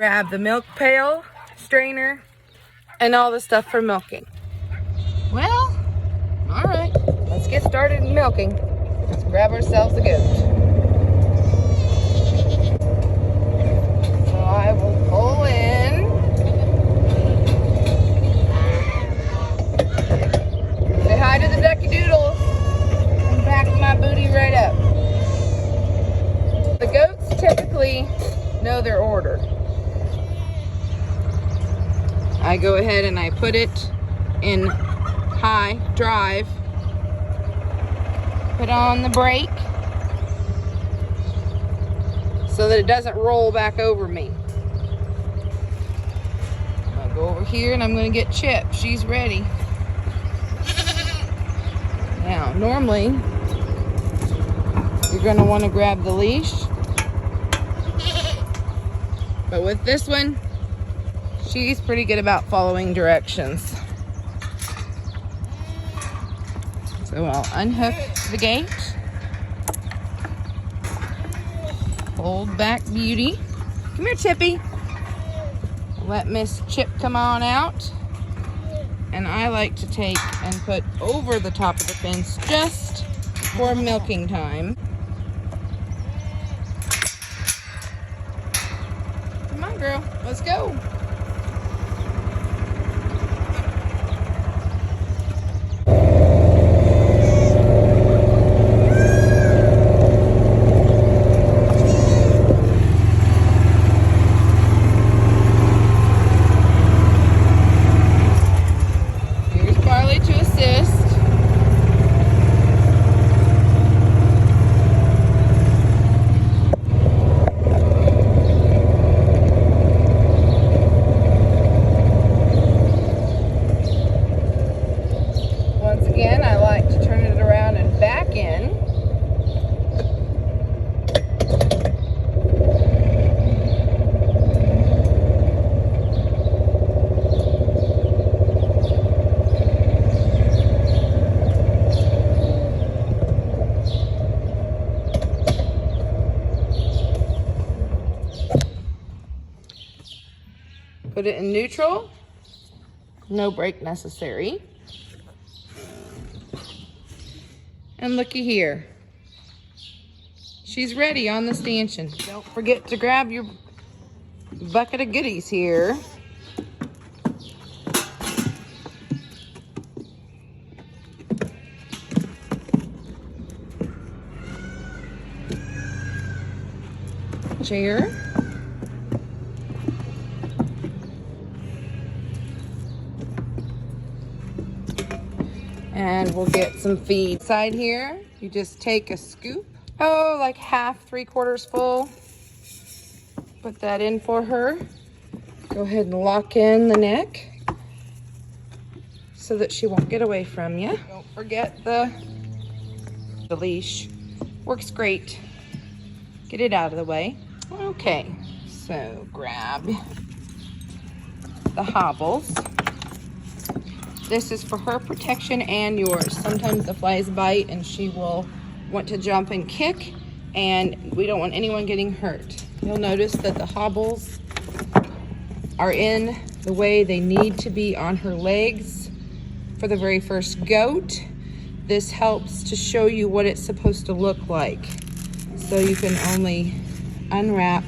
Grab the milk pail, strainer, and all the stuff for milking. Well, all right, let's get started milking. Let's grab ourselves a goat. So I will pull in. Say hi to the ducky doodle and back my booty right up. The goats typically know their order. I go ahead and I put it in high drive, put on the brake so that it doesn't roll back over me. I'll go over here and I'm going to get Chip. She's ready. Now, normally, you're going to want to grab the leash, but with this one, she's pretty good about following directions. So I'll unhook the gate, hold back Beauty. Come here, Chippy. Let Miss Chip come on out. And I like to take and put over the top of the fence just for milking time. Come on, girl, let's go. Put it in neutral, no brake necessary. And looky here, she's ready on the stanchion. Don't forget to grab your bucket of goodies here. Chair. And we'll get some feed. Side here, you just take a scoop, like half, 3/4 full. Put that in for her. Go ahead and lock in the neck so that she won't get away from you. Don't forget the leash. Works great. Get it out of the way. Okay, so grab the hobbles. This is for her protection and yours. Sometimes the flies bite and she will want to jump and kick, and we don't want anyone getting hurt. You'll notice that the hobbles are in the way they need to be on her legs for the very first goat. This helps to show you what it's supposed to look like. So you can only unwrap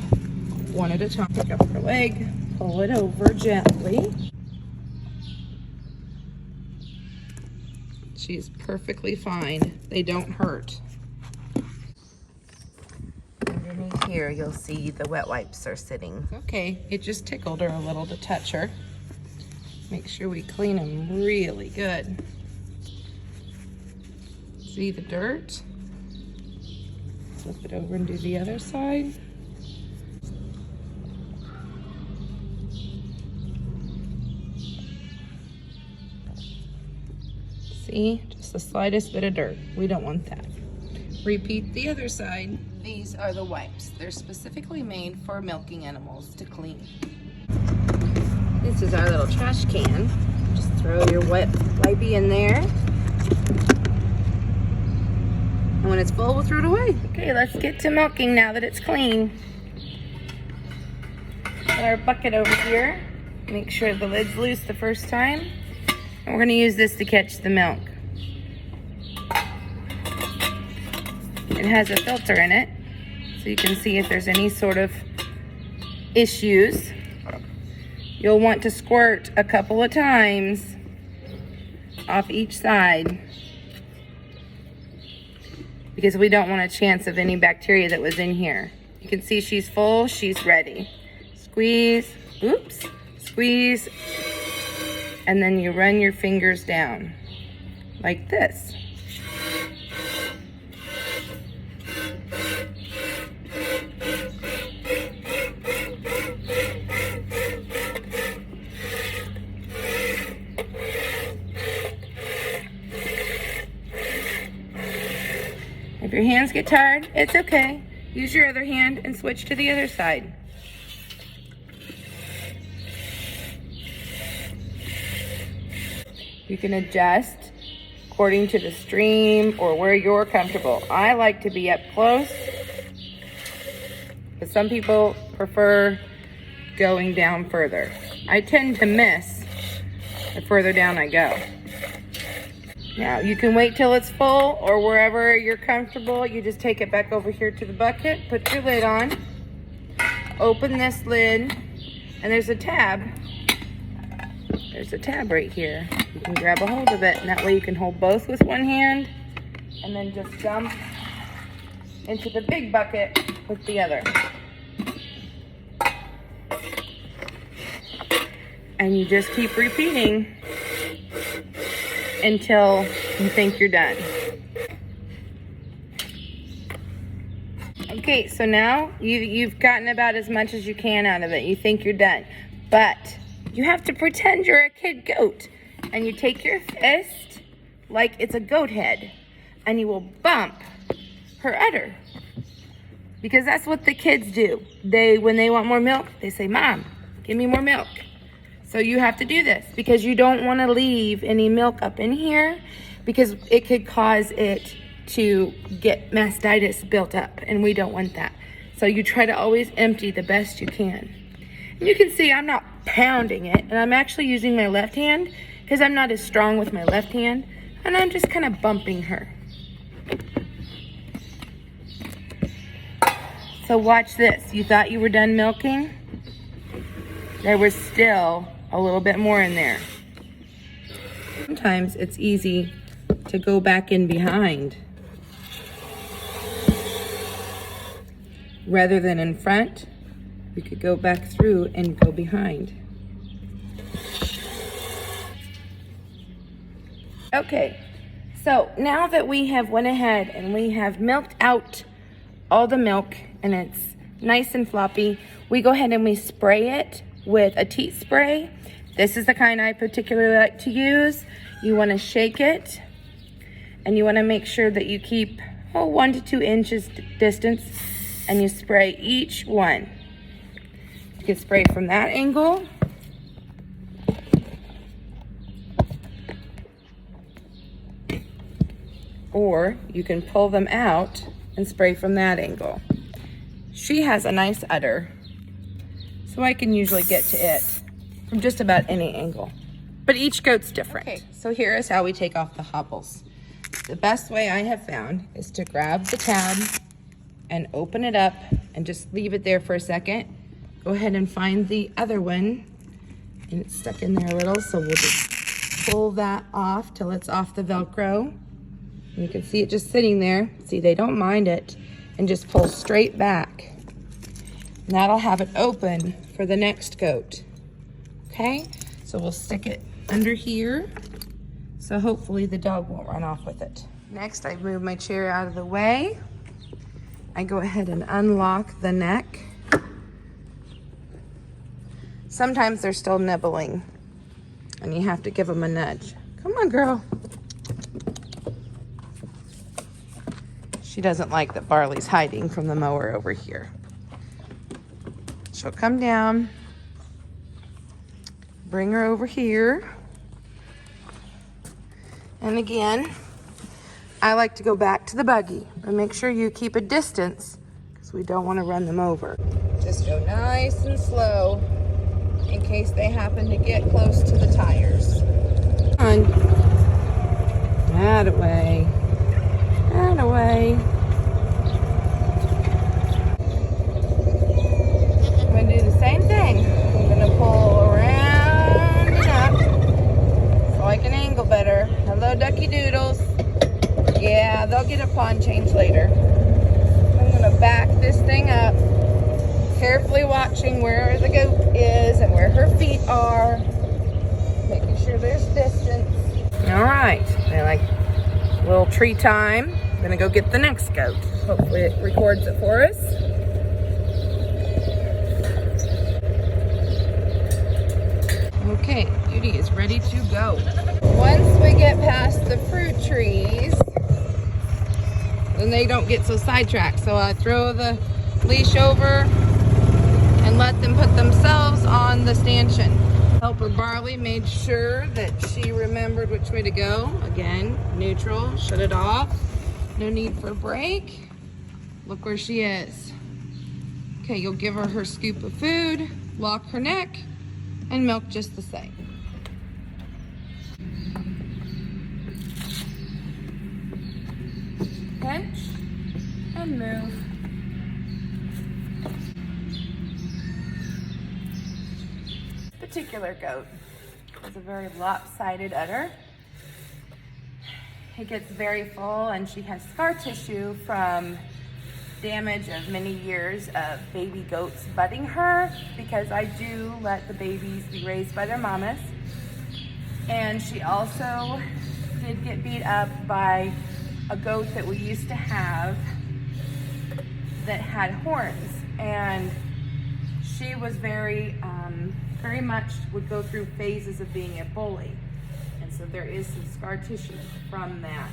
one at a time. Pick up her leg, pull it over gently. She's perfectly fine. They don't hurt. Underneath here, you'll see the wet wipes are sitting. Okay, it just tickled her a little to touch her. Make sure we clean them really good. See the dirt? Flip it over and do the other side. See, just the slightest bit of dirt. We don't want that. Repeat the other side. These are the wipes. They're specifically made for milking animals to clean. This is our little trash can. Just throw your wet wipey in there. And when it's full, we'll throw it away. Okay, let's get to milking now that it's clean. Put our bucket over here. Make sure the lid's loose the first time. And we're gonna use this to catch the milk. It has a filter in it, so you can see if there's any sort of issues. You'll want to squirt a couple of times off each side because we don't want a chance of any bacteria that was in here. You can see she's full, she's ready. Squeeze, oops, squeeze, and then you run your fingers down like this. If your hands get tired, it's okay. Use your other hand and switch to the other side. You can adjust according to the stream or where you're comfortable. I like to be up close, but some people prefer going down further. I tend to miss the further down I go. Now, you can wait till it's full or wherever you're comfortable. You just take it back over here to the bucket, put your lid on, open this lid, and there's a tab. There's a tab right here. You can grab a hold of it, and that way you can hold both with one hand and then just dump into the big bucket with the other. And you just keep repeating until you think you're done. Okay, so now you've gotten about as much as you can out of it. You think you're done. But you have to pretend you're a kid goat. And you take your fist like it's a goat head. And you will bump her udder. Because that's what the kids do. When they want more milk, they say, "Mom, give me more milk." So you have to do this because you don't want to leave any milk up in here because it could cause it to get mastitis built up, and we don't want that. So you try to always empty the best you can. And you can see I'm not pounding it, and I'm actually using my left hand because I'm not as strong with my left hand, and I'm just kind of bumping her. So watch this. You thought you were done milking? There was still a little bit more in there. Sometimes it's easy to go back in behind rather than in front. We could go back through and go behind. Okay, so now that we have went ahead and we have milked out all the milk and it's nice and floppy, we go ahead and we spray it with a TEAT spray. This is the kind I particularly like to use. You want to shake it and you want to make sure that you keep 1 to 2 inches distance, and you spray each one. You can spray from that angle, or you can pull them out and spray from that angle. She has a nice udder, so I can usually get to it from just about any angle, but each goat's different. Okay, so here is how we take off the hobbles. The best way I have found is to grab the tab and open it up and just leave it there for a second. Go ahead and find the other one, and it's stuck in there a little, so we'll just pull that off till it's off the Velcro. And you can see it just sitting there. See, they don't mind it, and just pull straight back. And that'll have it open for the next goat. Okay, so we'll stick it under here, so hopefully the dog won't run off with it. Next, I move my chair out of the way. I go ahead and unlock the neck. Sometimes they're still nibbling, and you have to give them a nudge. Come on, girl. She doesn't like that Barley's hiding from the mower over here. She'll come down. Bring her over here. And again, I like to go back to the buggy, but make sure you keep a distance because we don't want to run them over. Just go nice and slow in case they happen to get close to the tires. Come on. That-a-way. That-a-way. I'm going to do the same thing. I'm going to pull around and up so I can angle better. Hello, ducky doodles. Yeah, they'll get a pond change later. I'm going to back this thing up, carefully watching where the goat is and where her feet are, making sure there's distance. All right, they're like a little tree time. I'm gonna go get the next goat. Hopefully it records it for us. Okay, Beauty is ready to go. Once we get past the fruit trees, then they don't get so sidetracked. So I throw the leash over and let them put themselves on the stanchion. Helper Barley made sure that she remembered which way to go. Again, neutral, shut it off. No need for a brake. Look where she is. Okay, you'll give her her scoop of food, lock her neck, and milk just the same. Pinch and move. Particular goat is a very lopsided udder. It gets very full and she has scar tissue from damage of many years of baby goats butting her, because I do let the babies be raised by their mamas. And she also did get beat up by a goat that we used to have that had horns, and she was very much would go through phases of being a bully, and so there is some scar tissue from that.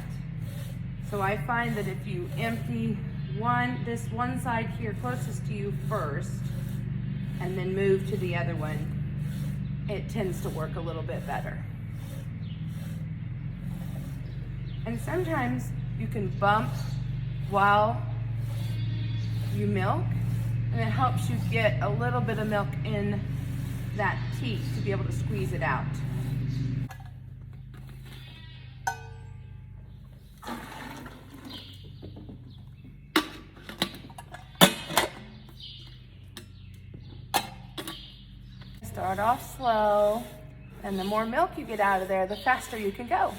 So I find that if you empty this one side here closest to you first and then move to the other one, it tends to work a little bit better. And sometimes you can bump while you milk, and it helps you get a little bit of milk in that teat to be able to squeeze it out. Start off slow, and the more milk you get out of there, the faster you can go.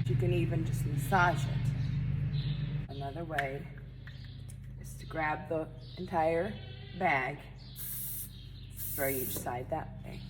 You can even just massage it. Another way is to grab the entire bag, spray each side that way.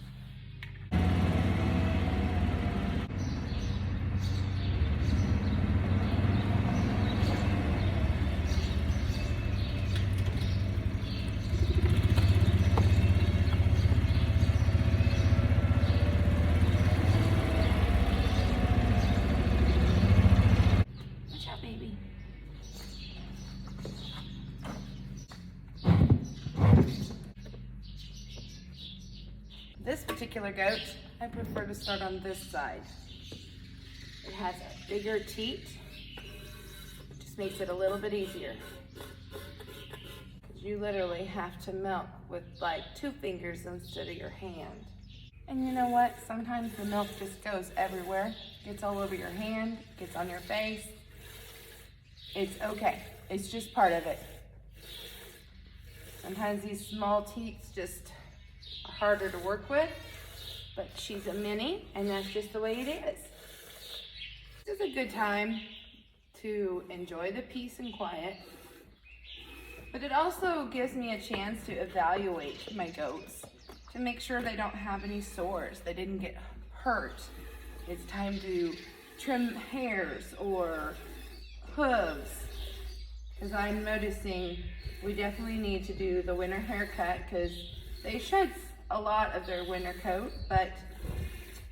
This particular goat, I prefer to start on this side. It has a bigger teat, just makes it a little bit easier. Because you literally have to milk with like 2 fingers instead of your hand. And you know what? Sometimes the milk just goes everywhere. Gets all over your hand, gets on your face. It's okay. It's just part of it. Sometimes these small teats just are harder to work with, but she's a mini, and that's just the way it is. This is a good time to enjoy the peace and quiet, but it also gives me a chance to evaluate my goats to make sure they don't have any sores, they didn't get hurt. It's time to trim hairs or hooves, because I'm noticing we definitely need to do the winter haircut, because they shed a lot of their winter coat, but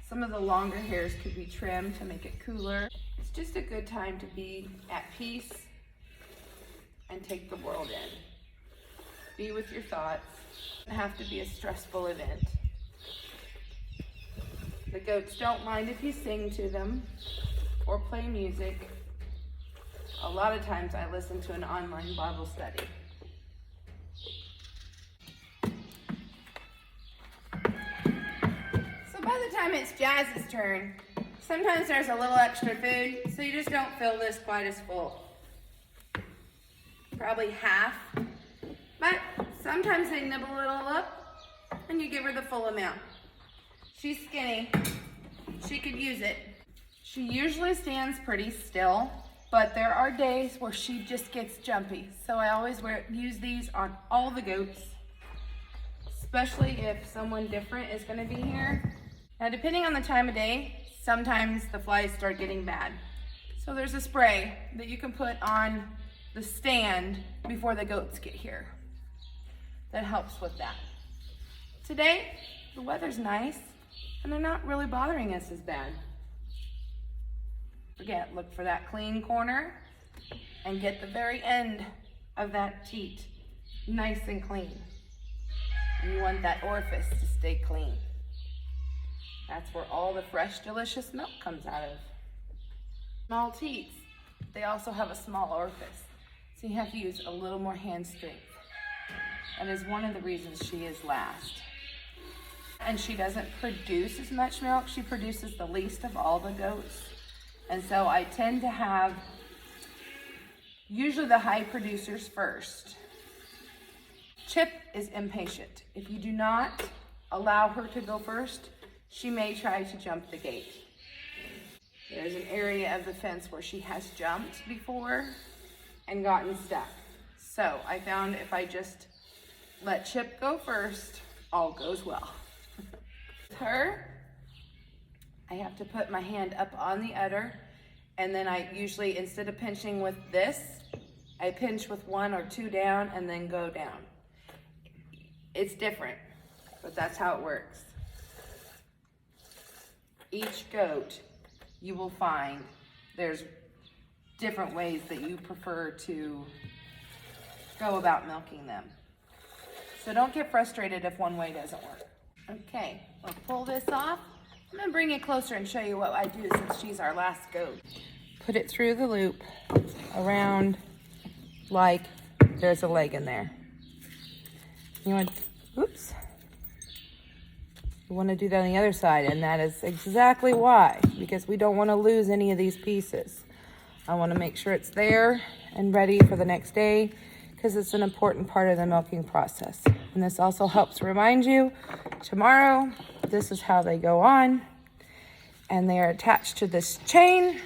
some of the longer hairs could be trimmed to make it cooler. It's just a good time to be at peace and take the world in. Be with your thoughts. It doesn't have to be a stressful event. The goats don't mind if you sing to them or play music. A lot of times I listen to an online Bible study. So by the time it's Jazz's turn, sometimes there's a little extra food, so you just don't fill this quite as full. Probably half, but sometimes they nibble a little up and you give her the full amount. She's skinny, she could use it. She usually stands pretty still, but there are days where she just gets jumpy. So I always use these on all the goats, especially if someone different is gonna be here. Now, depending on the time of day, sometimes the flies start getting bad. So there's a spray that you can put on the stand before the goats get here. That helps with that. Today, the weather's nice and they're not really bothering us as bad. Again, look for that clean corner and get the very end of that teat nice and clean. And you want that orifice to stay clean. That's where all the fresh, delicious milk comes out of. Small teats, they also have a small orifice. So you have to use a little more hand strength. That is one of the reasons she is last. And she doesn't produce as much milk. She produces the least of all the goats. And so I tend to have usually the high producers first. Chip is impatient. If you do not allow her to go first, she may try to jump the gate. There's an area of the fence where she has jumped before and gotten stuck. So I found if I just let Chip go first, all goes well. With her, I have to put my hand up on the udder, and then I usually, instead of pinching with this, I pinch with 1 or 2 down and then go down. It's different, but that's how it works. Each goat, you will find there's different ways that you prefer to go about milking them. So don't get frustrated if one way doesn't work. Okay, we'll pull this off. I'm gonna bring it closer and show you what I do since she's our last goat. Put it through the loop around like there's a leg in there. You want, oops. You want to do that on the other side, and that is exactly why, because we don't want to lose any of these pieces. I want to make sure it's there and ready for the next day, because it's an important part of the milking process. And this also helps remind you, tomorrow, this is how they go on, and they are attached to this chain,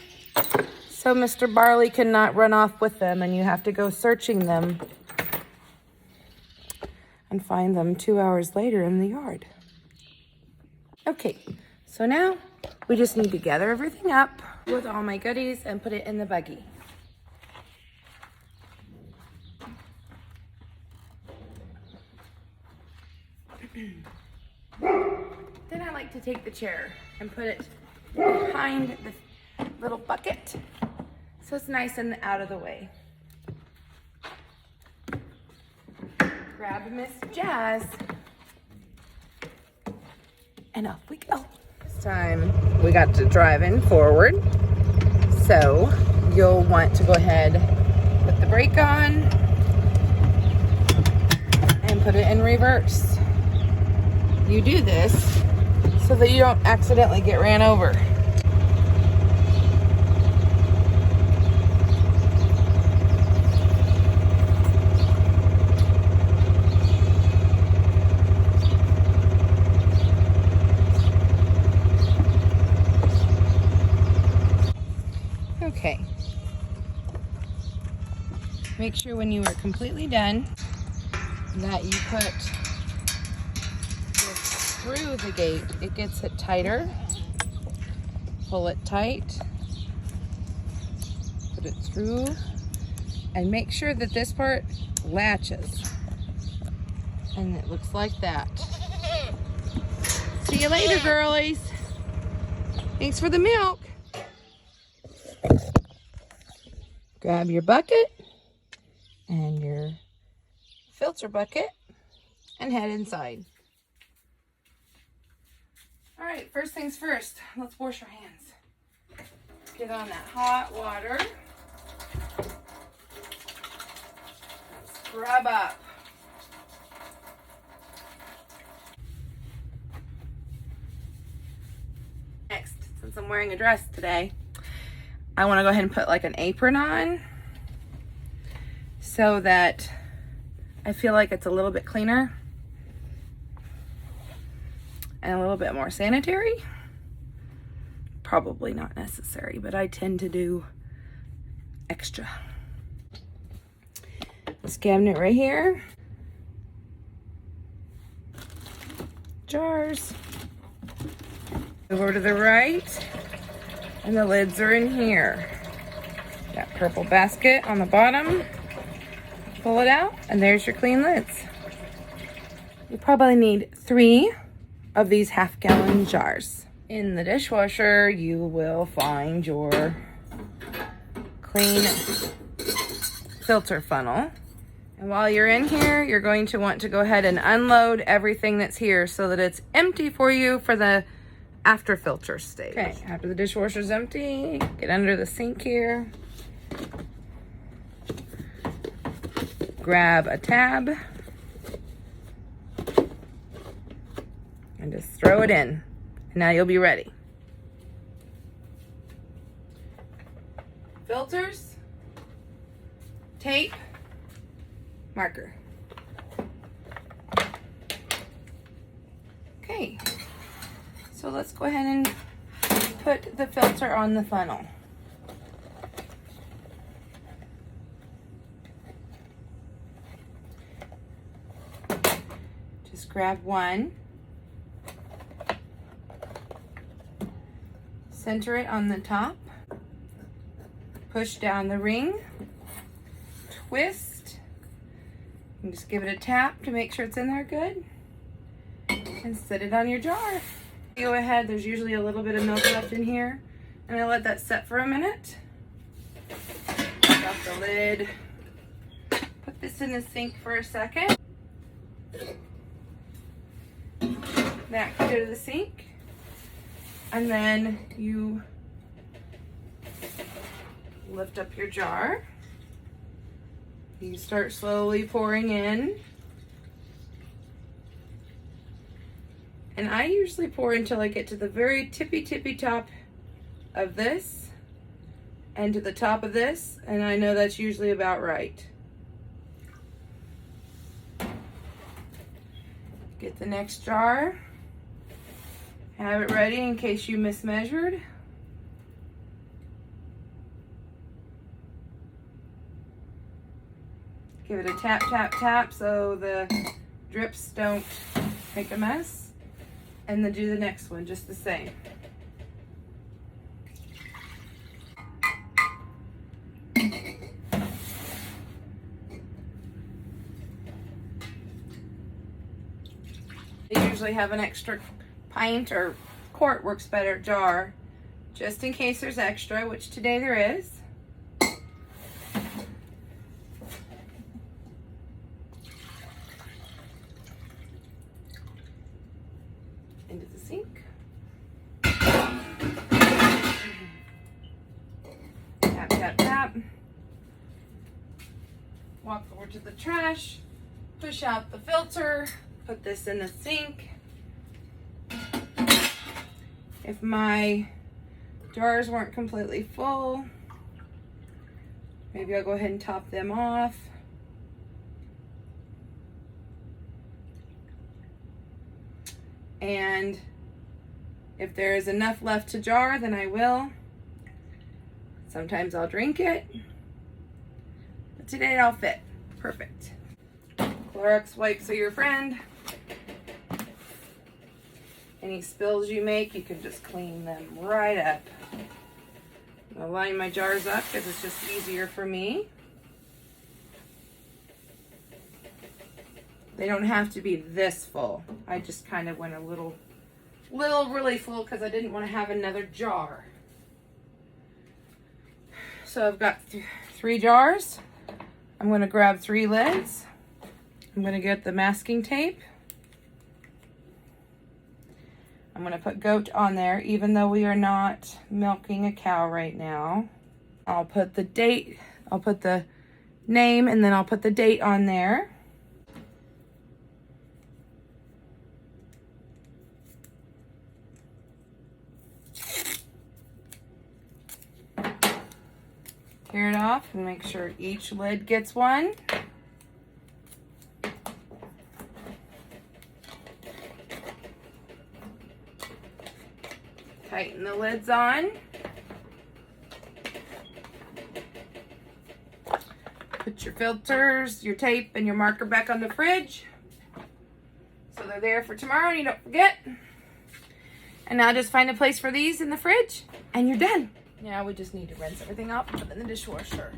so Mr. Barley cannot run off with them, and you have to go searching them and find them 2 hours later in the yard. Okay, so now we just need to gather everything up with all my goodies and put it in the buggy. Then I like to take the chair and put it behind the little bucket so it's nice and out of the way. Grab Miss Jazz. And off we go. This time we got to driving forward. So you'll want to go ahead, put the brake on, and put it in reverse. You do this so that you don't accidentally get ran over. Okay. Make sure when you are completely done that you put this through the gate. It gets it tighter. Pull it tight. Put it through. And make sure that this part latches. And it looks like that. See you later, girlies. Thanks for the milk. Grab your bucket and your filter bucket and head inside. All right, first things first, let's wash our hands. Get on that hot water. Scrub up. Next, since I'm wearing a dress today, I want to go ahead and put like an apron on so that I feel like it's a little bit cleaner and a little bit more sanitary. Probably not necessary, but I tend to do extra. This cabinet right here. Jars. Over to the right, and the lids are in here. That purple basket on the bottom. Pull it out, and there's your clean lids. You probably need 3 of these half-gallon jars. In the dishwasher, you will find your clean filter funnel. And while you're in here, you're going to want to go ahead and unload everything that's here so that it's empty for you for the after filter stage. Okay, after the dishwasher's empty, get under the sink here. Grab a tab and just throw it in. And now you'll be ready. Filters, tape, marker. Okay, so let's go ahead and put the filter on the funnel. Just grab one, center it on the top, push down the ring, twist, and just give it a tap to make sure it's in there good, and set it on your jar. Go ahead, there's usually a little bit of milk left in here, and I let that set for a minute. Take off the lid, put this in the sink for a second. That can go to the sink. And then you lift up your jar. You start slowly pouring in. And I usually pour until I get to the very tippy top of this and to the top of this, and I know that's usually about right. Get the next jar. Have it ready in case you mismeasured. Give it a tap so the drips don't make a mess. And then do the next one just the same. I usually have an extra pint or quart works better jar, just in case there's extra, which today there is. Into the sink. Tap. Walk over to the trash, push out the filter, put this in the sink. If my jars weren't completely full, maybe I'll go ahead and top them off. And if there is enough left to jar, then I will. Sometimes I'll drink it, but today I'll fit. Perfect. Clorox wipes are your friend. Any spills you make, you can just clean them right up. I'll line my jars up because it's just easier for me. They don't have to be this full. I just kind of went a little really full because I didn't want to have another jar. So I've got 3 jars. I'm going to grab 3 lids. I'm going to get the masking tape. I'm gonna put goat on there, even though we are not milking a cow right now. I'll put the date, I'll put the name, and then I'll put the date on there. Tear it off and make sure each lid gets one. Tighten the lids on. Put your filters, your tape, and your marker back on the fridge, so they're there for tomorrow and you don't forget. And now just find a place for these in the fridge and you're done. Now we just need to rinse everything off and put it in the dishwasher.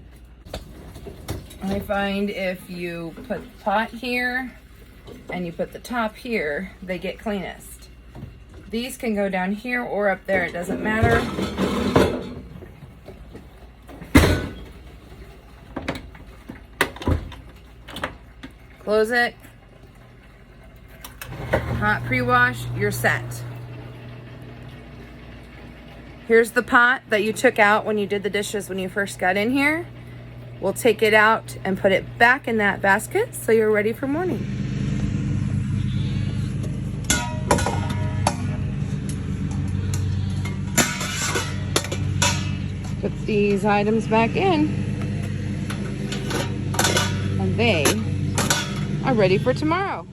I find if you put the pot here and you put the top here, they get cleanest. These can go down here or up there, it doesn't matter. Close it. Hot pre-wash, you're set. Here's the pot that you took out when you did the dishes when you first got in here. We'll take it out and put it back in that basket so you're ready for morning. Put these items back in. And they are ready for tomorrow.